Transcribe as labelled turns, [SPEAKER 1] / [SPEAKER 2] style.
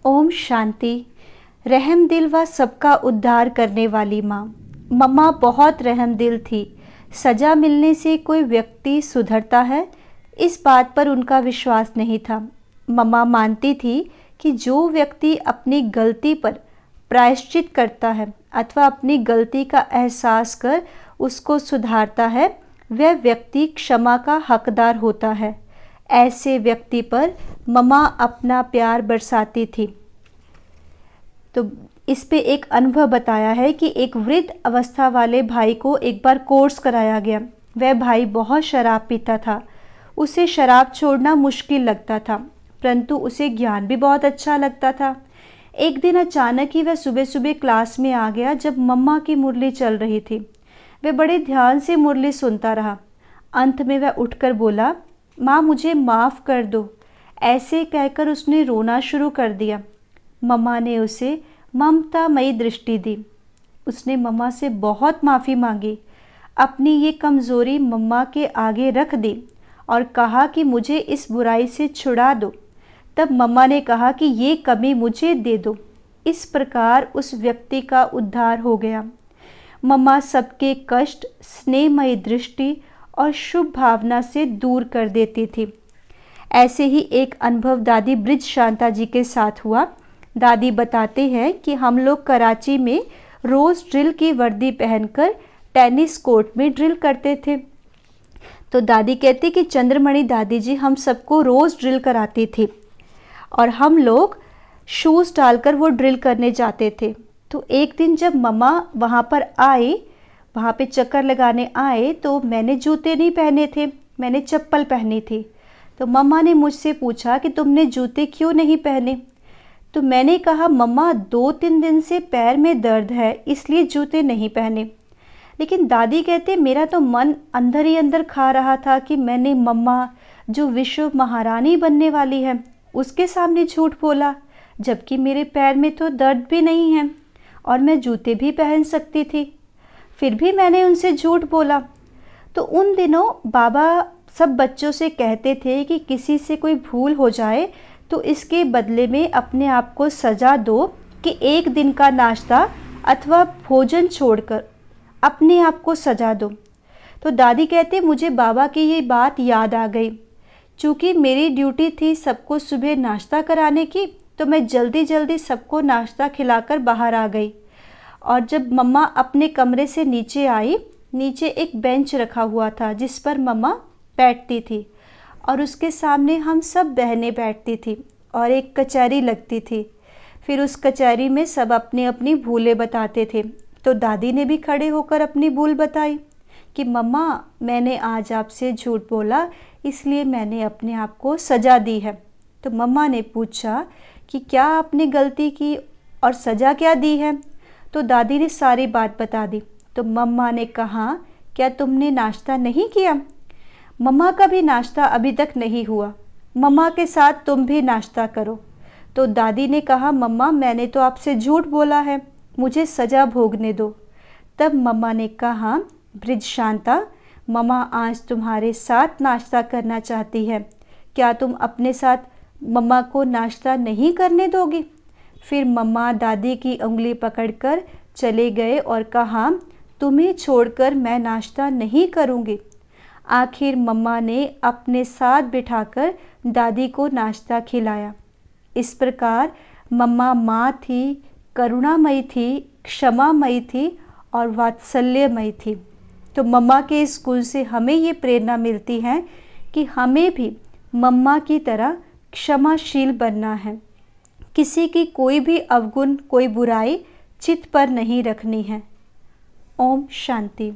[SPEAKER 1] ओम शांति। रहम दिल व सबका उद्धार करने वाली माँ। मम्मा बहुत रहम दिल थी। सज़ा मिलने से कोई व्यक्ति सुधरता है, इस बात पर उनका विश्वास नहीं था। मम्मा मानती थी कि जो व्यक्ति अपनी गलती पर प्रायश्चित करता है अथवा अपनी गलती का एहसास कर उसको सुधारता है, वह व्यक्ति क्षमा का हकदार होता है। ऐसे व्यक्ति पर मम्मा अपना प्यार बरसाती थी। तो इस पे एक अनुभव बताया है कि एक वृद्ध अवस्था वाले भाई को एक बार कोर्स कराया गया। वह भाई बहुत शराब पीता था। उसे शराब छोड़ना मुश्किल लगता था, परंतु उसे ज्ञान भी बहुत अच्छा लगता था। एक दिन अचानक ही वह सुबह सुबह क्लास में आ गया जब मम्मा की मुरली चल रही थी। वह बड़े ध्यान से मुरली सुनता रहा। अंत में वह उठकर बोला, माँ मुझे माफ़ कर दो। ऐसे कहकर उसने रोना शुरू कर दिया। मम्मा ने उसे ममतामयी दृष्टि दी। उसने मम्मा से बहुत माफ़ी मांगी, अपनी ये कमज़ोरी मम्मा के आगे रख दी और कहा कि मुझे इस बुराई से छुड़ा दो। तब मम्मा ने कहा कि ये कमी मुझे दे दो। इस प्रकार उस व्यक्ति का उद्धार हो गया। मम्मा सबके कष्ट स्नेहमयी दृष्टि और शुभ भावना से दूर कर देती थी। ऐसे ही एक अनुभव दादी ब्रिज शांता जी के साथ हुआ। दादी बताते हैं कि हम लोग कराची में रोज़ ड्रिल की वर्दी पहनकर टेनिस कोर्ट में ड्रिल करते थे। तो दादी कहती कि चंद्रमणि दादी जी हम सबको रोज़ ड्रिल कराती थी और हम लोग शूज़ डालकर वो ड्रिल करने जाते थे। तो एक दिन जब मम्मा वहाँ पर आए, वहाँ पे चक्कर लगाने आए, तो मैंने जूते नहीं पहने थे, मैंने चप्पल पहनी थी। तो मम्मा ने मुझसे पूछा कि तुमने जूते क्यों नहीं पहने? तो मैंने कहा मम्मा 2-3 दिन से पैर में दर्द है इसलिए जूते नहीं पहने। लेकिन दादी कहते मेरा तो मन अंदर ही अंदर खा रहा था कि मैंने मम्मा जो विश्व महारानी बनने वाली है उसके सामने झूठ बोला, जबकि मेरे पैर में तो दर्द भी नहीं है और मैं जूते भी पहन सकती थी। फिर भी मैंने उनसे झूठ बोला। तो उन दिनों बाबा सब बच्चों से कहते थे कि किसी से कोई भूल हो जाए तो इसके बदले में अपने आप को सज़ा दो कि एक दिन का नाश्ता अथवा भोजन छोड़कर अपने आप को सज़ा दो। तो दादी कहते मुझे बाबा की ये बात याद आ गई। चूँकि मेरी ड्यूटी थी सबको सुबह नाश्ता कराने की, तो मैं जल्दी जल्दी सबको नाश्ता खिलाकर बाहर आ गई। और जब मम्मा अपने कमरे से नीचे आई, नीचे एक बेंच रखा हुआ था जिस पर मम्मा बैठती थी और उसके सामने हम सब बहनें बैठती थी और एक कचहरी लगती थी। फिर उस कचहरी में सब अपनी अपनी भूलें बताते थे। तो दादी ने भी खड़े होकर अपनी भूल बताई कि मम्मा मैंने आज आपसे झूठ बोला इसलिए मैंने अपने आप को सज़ा दी है। तो मम्मा ने पूछा कि क्या आपने गलती की और सज़ा क्या दी है? तो दादी ने सारी बात बता दी। तो मम्मा ने कहा क्या तुमने नाश्ता नहीं किया? मम्मा का भी नाश्ता अभी तक नहीं हुआ, मम्मा के साथ तुम भी नाश्ता करो। तो दादी ने कहा मम्मा मैंने तो आपसे झूठ बोला है, मुझे सज़ा भोगने दो। तब मम्मा ने कहा ब्रिज शांता, मम्मा आज तुम्हारे साथ नाश्ता करना चाहती है, क्या तुम अपने साथ मम्मा को नाश्ता नहीं करने दोगी? फिर मम्मा दादी की उंगली पकड़कर चले गए और कहा तुम्हें छोड़कर मैं नाश्ता नहीं करूँगी। आखिर मम्मा ने अपने साथ बिठाकर दादी को नाश्ता खिलाया। इस प्रकार मम्मा माँ थी, करुणामयी थी, क्षमामयी थी और वात्सल्यमयी थी। तो मम्मा के इस गुण से हमें ये प्रेरणा मिलती है कि हमें भी मम्मा की तरह क्षमाशील बनना है। किसी की कोई भी अवगुण, कोई बुराई चित्त पर नहीं रखनी है। ओम शांति।